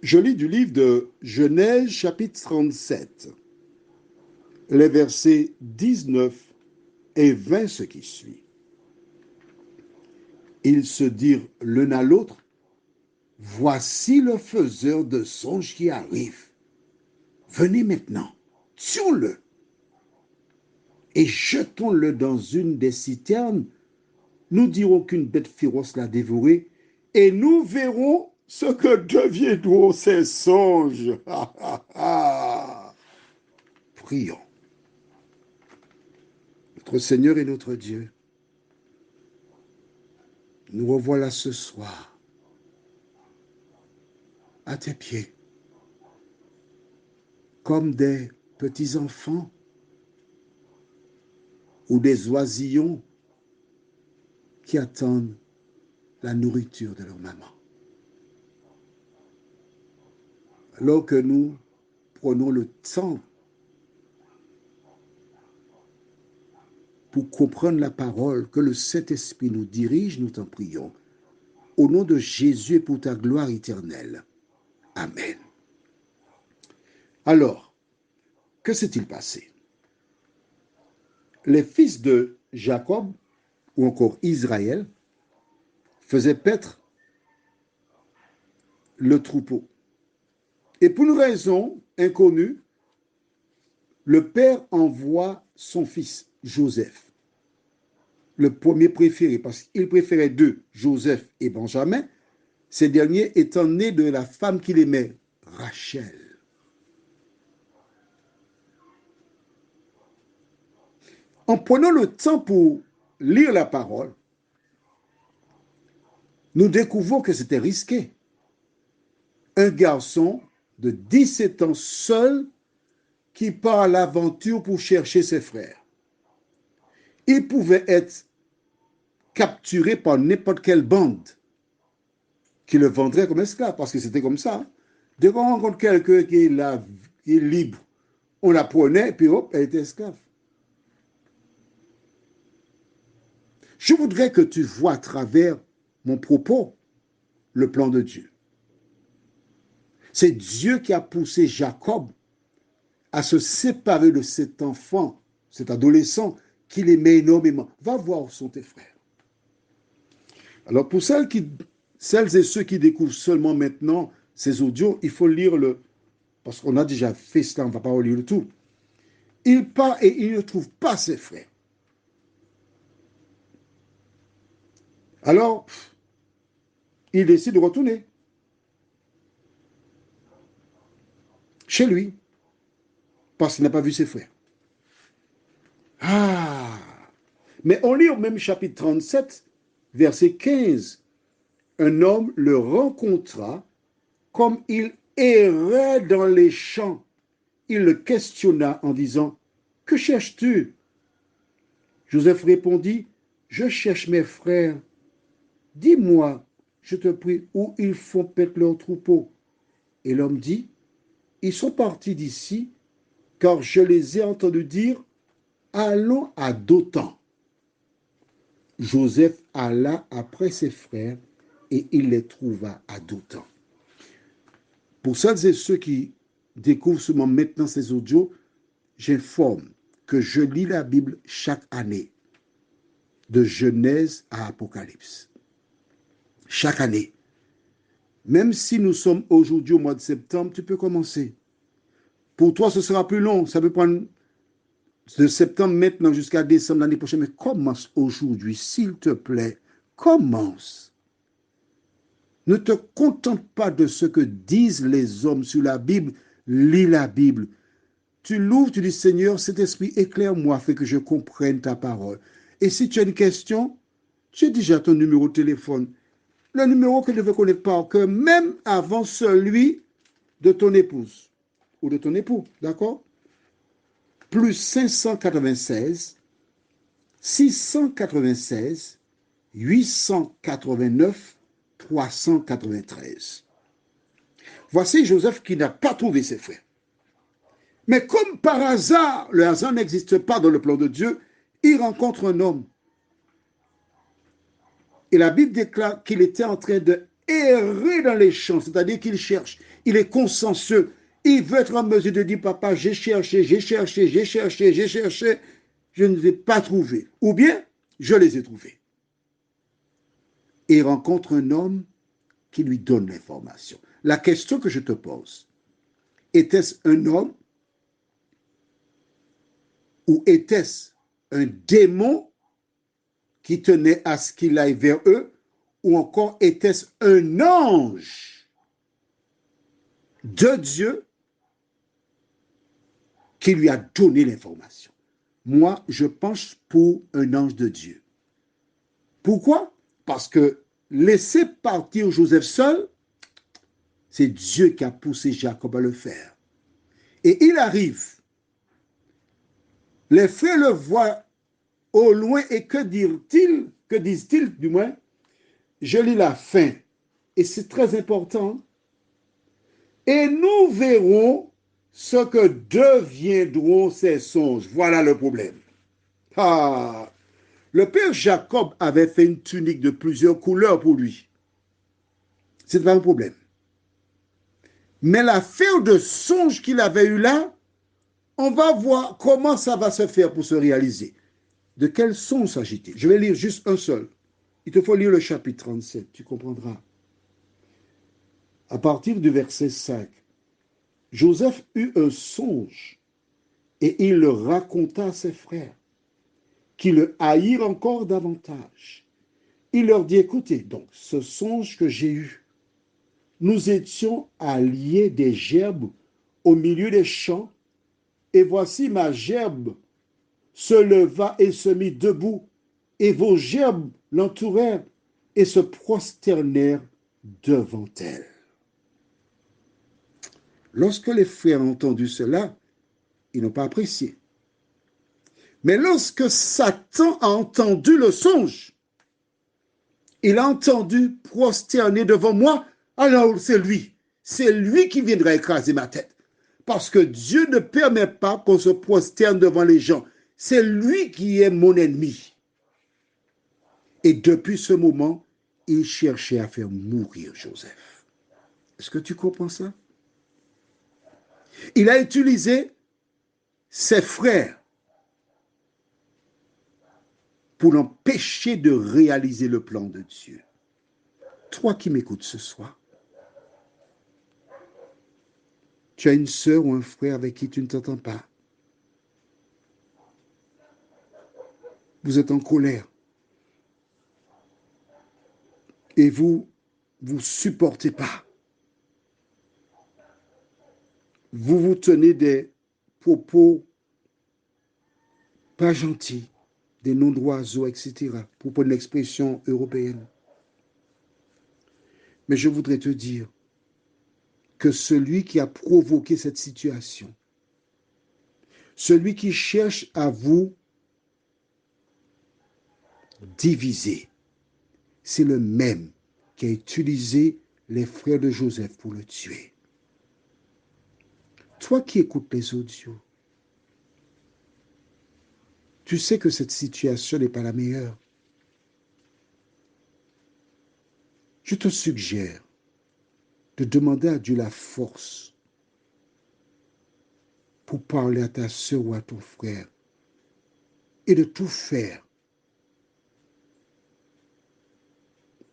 Je lis du livre de Genèse, chapitre 37, les versets 19 et 20, ce qui suit. Ils se dirent l'un à l'autre, voici le faiseur de songes qui arrive. Venez maintenant, tuons-le et jetons-le dans une des citernes. Nous dirons qu'une bête féroce l'a dévoré et nous verrons ce que deviendront ces songes. Prions. Notre Seigneur et notre Dieu, nous revoilà ce soir à tes pieds, comme des petits enfants ou des oisillons qui attendent la nourriture de leur maman. Alors que nous prenons le temps pour comprendre la parole, que le Saint-Esprit nous dirige, nous t'en prions. Au nom de Jésus et pour ta gloire éternelle. Amen. Alors, que s'est-il passé? Les fils de Jacob, ou encore Israël, faisaient paître le troupeau. Et pour une raison inconnue, le père envoie son fils, Joseph, le premier préféré, parce qu'il préférait deux, Joseph et Benjamin, ces derniers étant nés de la femme qu'il aimait, Rachel. En prenant le temps pour lire la parole, nous découvrons que c'était risqué. Un garçon de 17 ans seul qui part à l'aventure pour chercher ses frères. Il pouvait être capturé par n'importe quelle bande qui le vendrait comme esclave, parce que c'était comme ça. Dès qu'on rencontre quelqu'un qui est libre, on la prenait, et puis hop, elle était esclave. Je voudrais que tu vois à travers mon propos le plan de Dieu. C'est Dieu qui a poussé Jacob à se séparer de cet enfant, cet adolescent qu'il aimait énormément. Va voir où sont tes frères. Alors pour celles et ceux qui découvrent seulement maintenant ces audios, il faut lire parce qu'on a déjà fait cela, on ne va pas relire le tout. Il part et il ne trouve pas ses frères. Alors, il décide de retourner chez lui, parce qu'il n'a pas vu ses frères. Ah! Mais on lit au même chapitre 37, verset 15. Un homme le rencontra comme il errait dans les champs. Il le questionna en disant, « Que cherches-tu » Joseph répondit, « Je cherche mes frères. Dis-moi, je te prie, où ils font paître leur troupeau. » Et l'homme dit, « Ils sont partis d'ici, car je les ai entendus dire, allons à Dothan. » Joseph alla après ses frères et il les trouva à Dothan. Pour celles et ceux qui découvrent seulement maintenant ces audios, j'informe que je lis la Bible chaque année, de Genèse à Apocalypse. Chaque année. Même si nous sommes aujourd'hui au mois de septembre, tu peux commencer. Pour toi, ce sera plus long. Ça peut prendre de septembre maintenant jusqu'à décembre l'année prochaine. Mais commence aujourd'hui, s'il te plaît. Commence. Ne te contente pas de ce que disent les hommes sur la Bible. Lis la Bible. Tu l'ouvres, tu dis, Seigneur, cet esprit éclaire-moi, fait que je comprenne ta parole. Et si tu as une question, tu as déjà ton numéro de téléphone. Le numéro que tu veux connaître par cœur, même avant celui de ton épouse ou de ton époux, d'accord? Plus 596, 696, 889, 393. Voici Joseph qui n'a pas trouvé ses frères. Mais comme par hasard, le hasard n'existe pas dans le plan de Dieu, il rencontre un homme. Et la Bible déclare qu'il était en train errer dans les champs, c'est-à-dire qu'il cherche, il est consciencieux, il veut être en mesure de dire, papa, j'ai cherché, j'ai cherché, j'ai cherché, j'ai cherché, je ne les ai pas trouvés. Ou bien, je les ai trouvés. Et il rencontre un homme qui lui donne l'information. La question que je te pose, était-ce un homme ou était-ce un démon qui tenait à ce qu'il aille vers eux, ou encore était-ce un ange de Dieu qui lui a donné l'information? Moi, je penche pour un ange de Dieu. Pourquoi? Parce que laisser partir Joseph seul, c'est Dieu qui a poussé Jacob à le faire. Et il arrive. Les frères le voient au loin et que disent-ils? Que disent-ils du moins? Je lis la fin. Et c'est très important. Et nous verrons ce que deviendront ces songes. Voilà le problème. Ah, le père Jacob avait fait une tunique de plusieurs couleurs pour lui. C'est pas un problème. Mais l'affaire de songe qu'il avait eu là, on va voir comment ça va se faire pour se réaliser. De quel songe s'agit-il? Je vais lire juste un seul. Il te faut lire le chapitre 37, tu comprendras. À partir du verset 5, Joseph eut un songe et il le raconta à ses frères, qui le haïrent encore davantage. Il leur dit, écoutez, donc, ce songe que j'ai eu, nous étions à lier des gerbes au milieu des champs, et voici ma gerbe se leva et se mit debout, et vos gerbes l'entourèrent et se prosternèrent devant elle. Lorsque les frères ont entendu cela, ils n'ont pas apprécié. Mais lorsque Satan a entendu le songe, il a entendu prosterner devant moi, alors c'est lui qui viendra écraser ma tête. Parce que Dieu ne permet pas qu'on se prosterne devant les gens. C'est lui qui est mon ennemi. Et depuis ce moment, il cherchait à faire mourir Joseph. Est-ce que tu comprends ça? Il a utilisé ses frères pour l'empêcher de réaliser le plan de Dieu. Toi qui m'écoutes ce soir, tu as une sœur ou un frère avec qui tu ne t'entends pas. Vous êtes en colère. Et vous supportez pas. Vous tenez des propos pas gentils, des noms d'oiseaux, etc., pour prendre l'expression européenne. Mais je voudrais te dire que celui qui a provoqué cette situation, celui qui cherche à vous diviser, c'est le même qui a utilisé les frères de Joseph pour le tuer. Toi qui écoutes les audios, tu sais que cette situation n'est pas la meilleure. Je te suggère de demander à Dieu la force pour parler à ta soeur ou à ton frère et de tout faire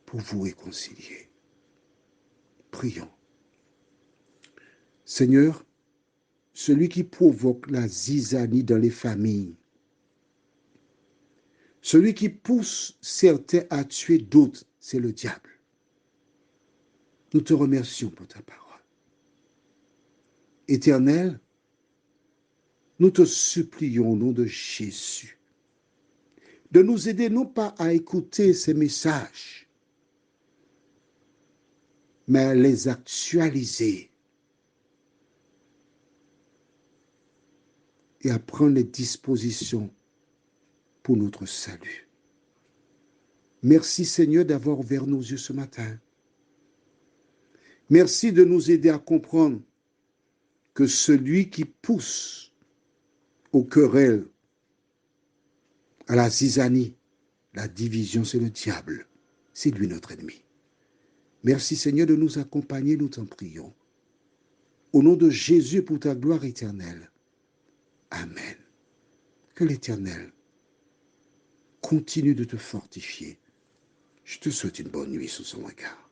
pour vous réconcilier. Prions. Seigneur, celui qui provoque la zizanie dans les familles, celui qui pousse certains à tuer d'autres, c'est le diable. Nous te remercions pour ta parole. Éternel, nous te supplions au nom de Jésus de nous aider non pas à écouter ces messages, mais à les actualiser et à prendre les dispositions pour notre salut. Merci Seigneur d'avoir ouvert nos yeux ce matin. Merci de nous aider à comprendre que celui qui pousse aux querelles, à la zizanie, la division, c'est le diable. C'est lui notre ennemi. Merci Seigneur de nous accompagner, nous t'en prions. Au nom de Jésus pour ta gloire éternelle. Amen. Que l'Éternel continue de te fortifier. Je te souhaite une bonne nuit sous son regard.